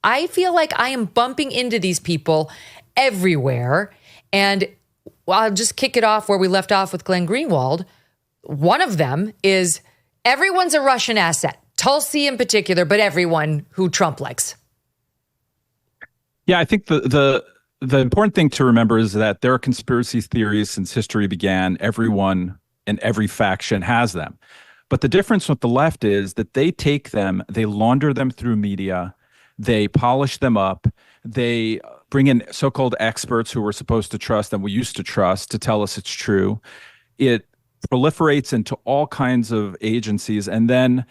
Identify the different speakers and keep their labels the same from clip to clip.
Speaker 1: I feel like I am bumping into these people everywhere. And I'll just kick it off where we left off with Glenn Greenwald. One of them is everyone's a Russian asset, Tulsi in particular, but everyone who Trump likes.
Speaker 2: Yeah, I think the important thing to remember is that there are conspiracy theories since history began. Everyone in every faction has them. But the difference with the left is that they take them, they launder them through media, they polish them up, they bring in so-called experts who we're supposed to trust and we used to trust to tell us it's true. It proliferates into all kinds of agencies and then,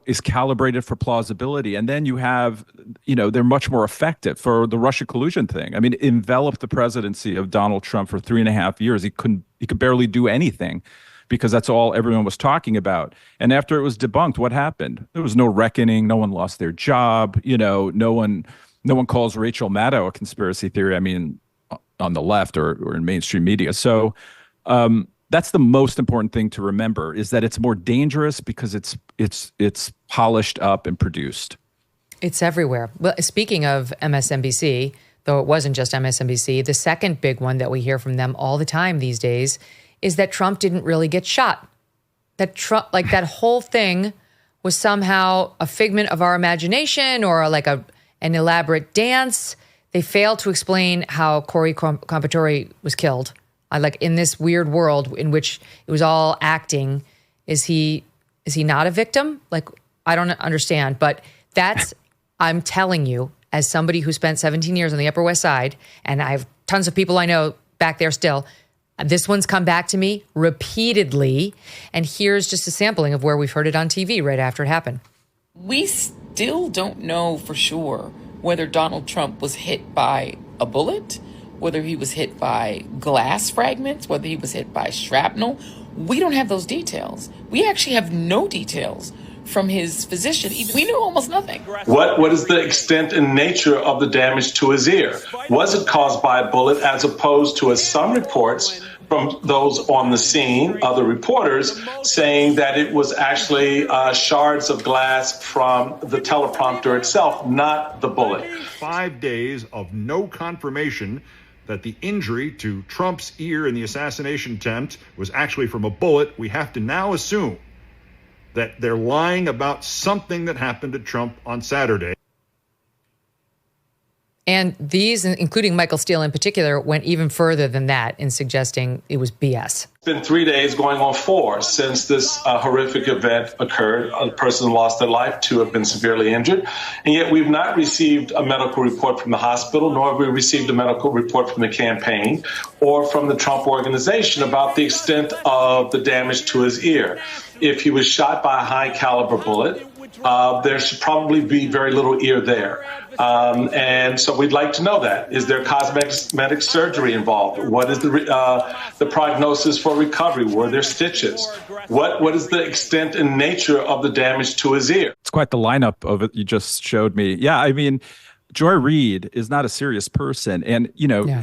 Speaker 2: is calibrated for plausibility. And then you have, they're much more effective for the Russia collusion thing. I mean, it enveloped the presidency of Donald Trump for 3.5 years. He could barely do anything because that's all everyone was talking about. And after it was debunked, what happened? There was no reckoning. No one lost their job. No one calls Rachel Maddow a conspiracy theory. I mean, on the left or in mainstream media. So, that's the most important thing to remember is that it's more dangerous because it's polished up and produced.
Speaker 1: It's everywhere. Well, speaking of MSNBC, though it wasn't just MSNBC, the second big one that we hear from them all the time these days is that Trump didn't really get shot. That Trump, like that whole thing was somehow a figment of our imagination or like an elaborate dance. They failed to explain how Corey Compatore was killed. Like in this weird world in which it was all acting, is he not a victim? Like, I don't understand, but I'm telling you, as somebody who spent 17 years on the Upper West Side, and I have tons of people I know back there still, this one's come back to me repeatedly. And here's just a sampling of where we've heard it on TV right after it happened.
Speaker 3: We still don't know for sure whether Donald Trump was hit by a bullet, whether he was hit by glass fragments, whether he was hit by shrapnel. We don't have those details. We actually have no details from his physician. We knew almost nothing.
Speaker 4: What is the extent and nature of the damage to his ear? Was it caused by a bullet as opposed to, as some reports from those on the scene, other reporters, saying that it was actually shards of glass from the teleprompter itself, not the bullet?
Speaker 5: 5 days of no confirmation that the injury to Trump's ear in the assassination attempt was actually from a bullet. We have to now assume that they're lying about something that happened to Trump on Saturday.
Speaker 1: And these, including Michael Steele in particular, went even further than that in suggesting it was BS.
Speaker 4: It's been 3 days going on 4 since this horrific event occurred. A person lost their life, 2 have been severely injured. And yet we've not received a medical report from the hospital, nor have we received a medical report from the campaign or from the Trump organization about the extent of the damage to his ear. If he was shot by a high caliber bullet, there should probably be very little ear there. And so we'd like to know that. Is there cosmetic surgery involved? What is the prognosis for recovery? Were there stitches? What is the extent and nature of the damage to his ear?
Speaker 2: It's quite the lineup of it you just showed me. Yeah, I mean, Joy Reid is not a serious person. And,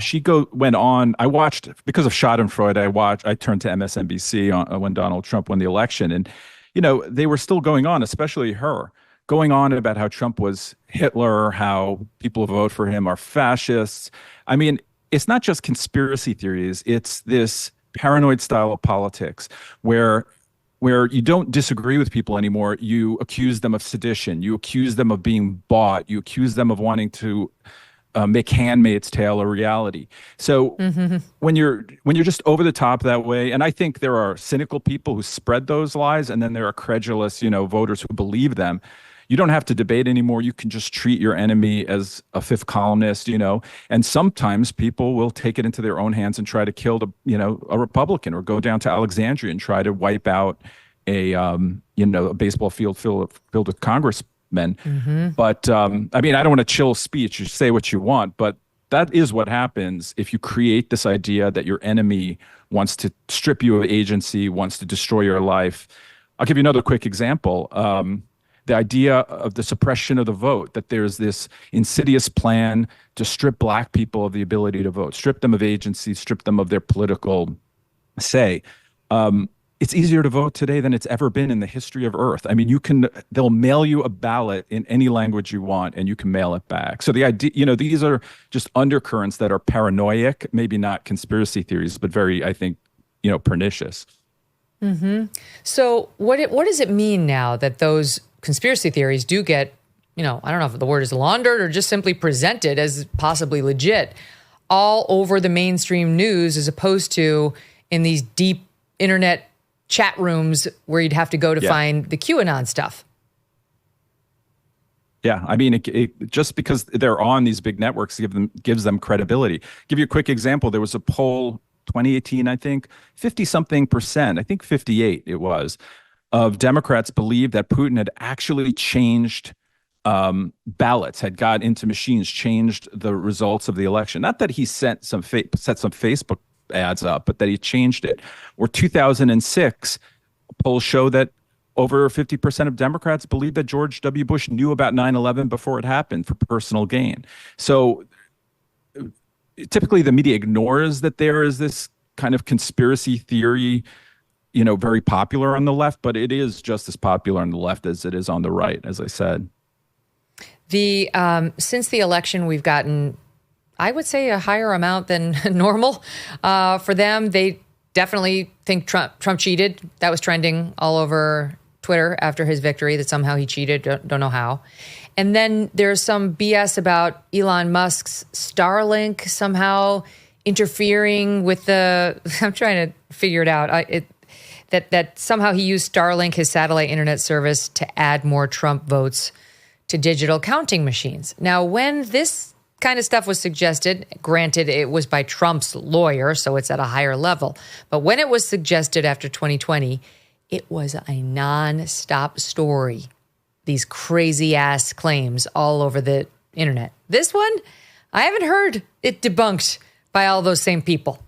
Speaker 2: she went on. I watched, because of Schadenfreude, I turned to MSNBC when Donald Trump won the election. And, they were still going on, especially her, going on about how Trump was Hitler, how people who vote for him are fascists. I mean, it's not just conspiracy theories. It's this paranoid style of politics where you don't disagree with people anymore. You accuse them of sedition. You accuse them of being bought. You accuse them of wanting to make Handmaid's Tale a reality. So when you're just over the top that way, and I think there are cynical people who spread those lies, and then there are credulous, voters who believe them. You don't have to debate anymore. You can just treat your enemy as a fifth columnist, and sometimes people will take it into their own hands and try to kill a Republican, or go down to Alexandria and try to wipe out a baseball field filled with congressmen. But I mean, I don't want to chill speech. You say what you want, but that is what happens if you create this idea that your enemy wants to strip you of agency, wants to destroy your life. I'll give you another quick example. The idea of the suppression of the vote, that there's this insidious plan to strip Black people of the ability to vote, strip them of agency, strip them of their political say. it's easier to vote today than it's ever been in the history of Earth. I mean, they'll mail you a ballot in any language you want, and you can mail it back. So the idea, these are just undercurrents that are paranoid, maybe not conspiracy theories, but very, I think, pernicious.
Speaker 1: Mm-hmm. So what does it mean now that those conspiracy theories do get, I don't know if the word is laundered or just simply presented as possibly legit all over the mainstream news, as opposed to in these deep internet chat rooms where you'd have to go to find the QAnon stuff?
Speaker 2: Yeah, I mean, it just because they're on these big networks gives them credibility. Give you a quick example. There was a poll, 2018, I think, 50-something%, I think 58 it was, of Democrats believed that Putin had actually changed ballots, had got into machines, changed the results of the election. Not that he set some Facebook ads up, but that he changed it. Or 2006, polls show that over 50% of Democrats believe that George W. Bush knew about 9/11 before it happened for personal gain. So typically the media ignores that there is this kind of conspiracy theory, very popular on the left, but it is just as popular on the left as it is on the right, as I said.
Speaker 1: Since the election, we've gotten, I would say, a higher amount than normal for them. They definitely think Trump cheated. That was trending all over Twitter after his victory, that somehow he cheated. Don't know how. And then there's some BS about Elon Musk's Starlink somehow interfering with I'm trying to figure it out. That somehow he used Starlink, his satellite internet service, to add more Trump votes to digital counting machines. Now, when this kind of stuff was suggested, granted, it was by Trump's lawyer, so it's at a higher level. But when it was suggested after 2020, it was a nonstop story. These crazy ass claims all over the internet. This one, I haven't heard it debunked by all those same people.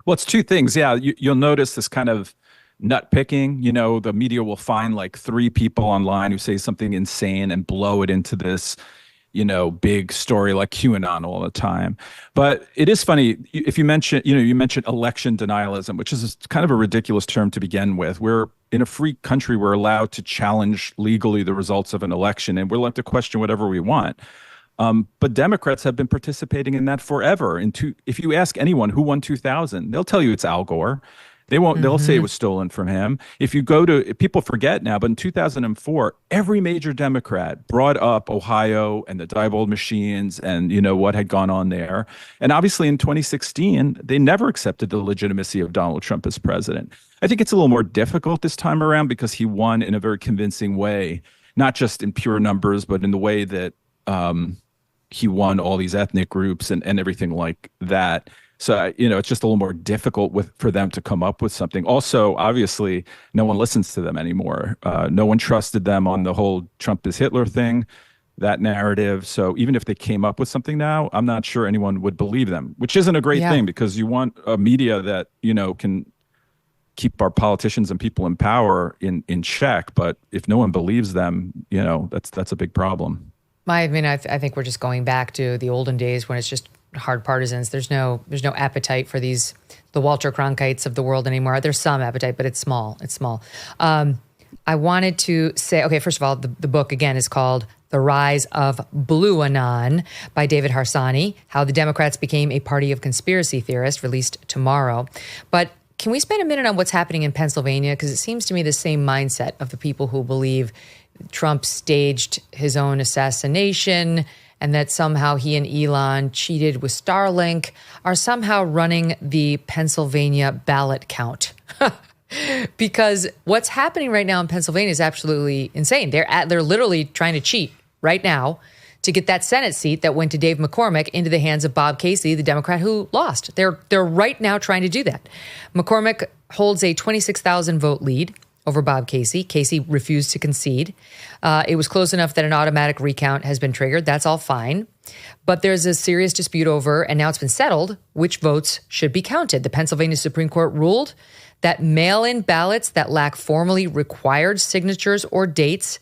Speaker 2: Well, it's two things. Yeah, you'll notice this kind of nut picking. The media will find like 3 people online who say something insane and blow it into this, big story like QAnon all the time. But it is funny if you mentioned election denialism, which is kind of a ridiculous term to begin with. We're in a free country. We're allowed to challenge legally the results of an election, and we're allowed to question whatever we want. But Democrats have been participating in that forever. If you ask anyone who won 2000, they'll tell you it's Al Gore. They won't. They'll say it was stolen from him. If people forget now, but in 2004, every major Democrat brought up Ohio and the Diebold machines and what had gone on there. And obviously, in 2016, they never accepted the legitimacy of Donald Trump as president. I think it's a little more difficult this time around because he won in a very convincing way, not just in pure numbers, but in the way that he won all these ethnic groups and everything like that. So, it's just a little more difficult for them to come up with something. Also, obviously, no one listens to them anymore. No one trusted them on the whole Trump is Hitler thing, that narrative. So even if they came up with something now, I'm not sure anyone would believe them, which isn't a great thing because you want a media that, can keep our politicians and people in power in check. But if no one believes them, that's a big problem.
Speaker 1: I think we're just going back to the olden days when it's just hard partisans. There's no appetite for the Walter Cronkites of the world anymore. There's some appetite, but it's small. I wanted to say, okay, first of all, the book again is called The Rise of BlueAnon by David Harsanyi, How the Democrats Became a Party of Conspiracy Theorists, released tomorrow. But can we spend a minute on what's happening in Pennsylvania? Because it seems to me the same mindset of the people who believe Trump staged his own assassination and that somehow he and Elon cheated with Starlink are somehow running the Pennsylvania ballot count. Because what's happening right now in Pennsylvania is absolutely insane. They're literally trying to cheat right now to get that Senate seat that went to Dave McCormick into the hands of Bob Casey, the Democrat who lost. They're right now trying to do that. McCormick holds a 26,000 vote lead over Bob Casey. Casey refused to concede. It was close enough that an automatic recount has been triggered. That's all fine. But there's a serious dispute over, and now it's been settled, which votes should be counted. The Pennsylvania Supreme Court ruled that mail-in ballots that lack formally required signatures or dates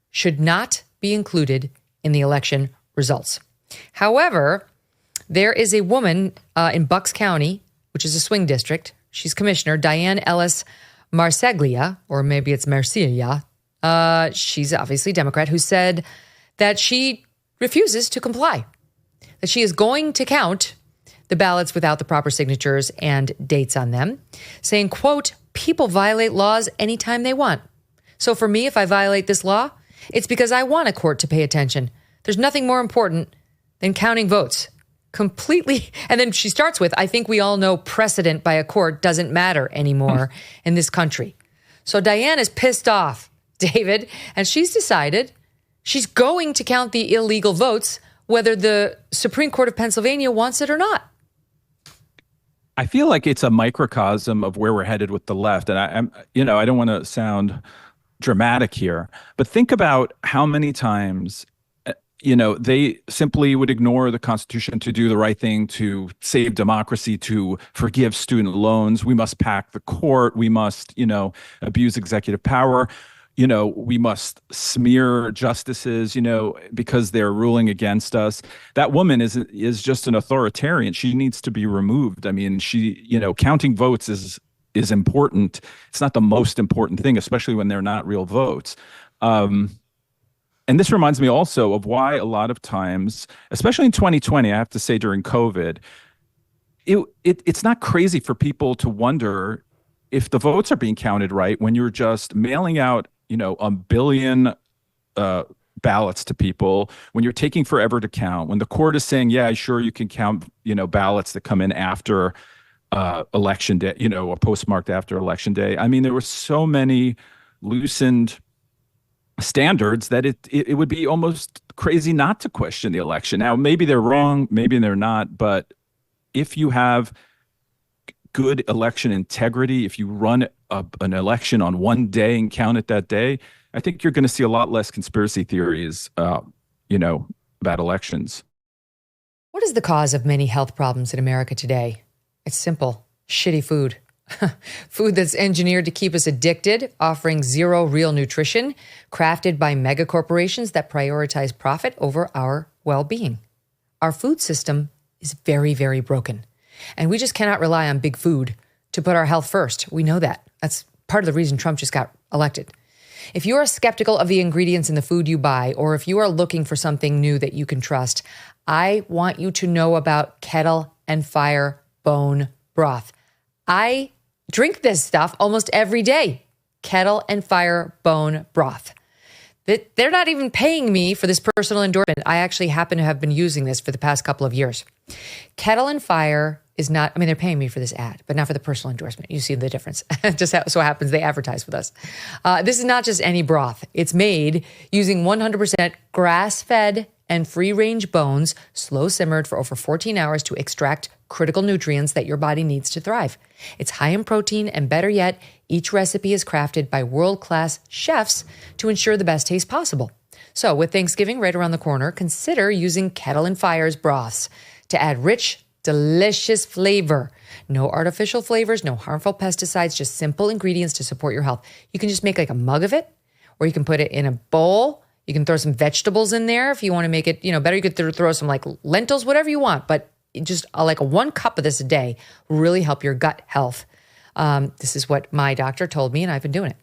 Speaker 1: should not be included in the election results. However, there is a woman in Bucks County, which is a swing district. she's commissioner, Diane Ellis Marseglia, or maybe it's Marsiglia. She's obviously Democrat, who said that she refuses to comply, that she is going to count the ballots without the proper signatures and dates on them, saying, quote, people violate laws anytime they want. So for me, if I violate this law, it's because I want a court to pay attention. There's nothing more important than counting votes. Completely. And then she starts with, I think we all know precedent by a court doesn't matter anymore in this country. So Diane is pissed off, David, and she's decided she's going to count the illegal votes, whether the Supreme Court of Pennsylvania wants it or not.
Speaker 2: I feel like it's a microcosm of where we're headed with the left. And I don't want to sound dramatic here, but think about how many times, they simply would ignore the Constitution to do the right thing, to save democracy, to forgive student loans. We must pack the court. We must, abuse executive power. We must smear justices, because they're ruling against us. That woman is just an authoritarian. She needs to be removed. I mean, counting votes is important. It's not the most important thing, especially when they're not real votes. And this reminds me also of why a lot of times, especially in 2020, I have to say during COVID, it's not crazy for people to wonder if the votes are being counted right when you're just mailing out, a billion ballots to people, when you're taking forever to count, when the court is saying, yeah, sure, you can count, ballots that come in after election day, or postmarked after election day. I mean, there were so many loosened standards that it would be almost crazy not to question the election. Now, maybe they're wrong, maybe they're not, but if you have good election integrity, if you run an election on one day and count it that day, I think you're going to see a lot less conspiracy theories, about elections.
Speaker 1: What is the cause of many health problems in America today? It's simple: shitty food. Food that's engineered to keep us addicted, offering zero real nutrition, crafted by mega corporations that prioritize profit over our well-being. Our food system is very, very broken, and we just cannot rely on big food to put our health first. We know that. That's part of the reason Trump just got elected. If you are skeptical of the ingredients in the food you buy, or if you are looking for something new that you can trust, I want you to know about Kettle and Fire bone broth. I drink this stuff almost every day. Kettle and Fire bone broth. They're not even paying me for this personal endorsement. I actually happen to have been using this for the past couple of years. Kettle and Fire is not, they're paying me for this ad, but not for the personal endorsement. You see the difference. Just so happens they advertise with us. This is not just any broth. It's made using 100% grass-fed and free-range bones, slow simmered for over 14 hours to extract critical nutrients that your body needs to thrive. It's high in protein, and better yet, each recipe is crafted by world-class chefs to ensure the best taste possible. So with Thanksgiving right around the corner, consider using Kettle and Fire's broths to add rich, delicious flavor. No artificial flavors, no harmful pesticides, just simple ingredients to support your health. You can just make like a mug of it, or you can put it in a bowl. You can throw some vegetables in there if you want to make it, better. You could throw some like lentils, whatever you want, but just like 1 cup of this a day will really help your gut health. This is what my doctor told me, and I've been doing it.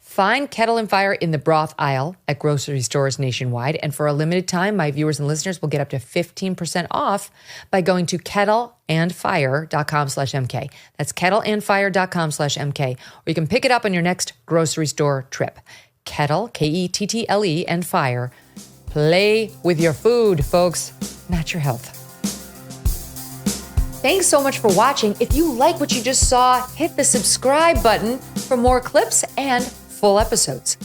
Speaker 1: Find Kettle and Fire in the broth aisle at grocery stores nationwide. And for a limited time, my viewers and listeners will get up to 15% off by going to kettleandfire.com/MK. That's kettleandfire.com/MK. Or you can pick it up on your next grocery store trip. Kettle, Kettle, and Fire. Play with your food, folks, not your health. Thanks so much for watching. If you like what you just saw, hit the subscribe button for more clips and full episodes.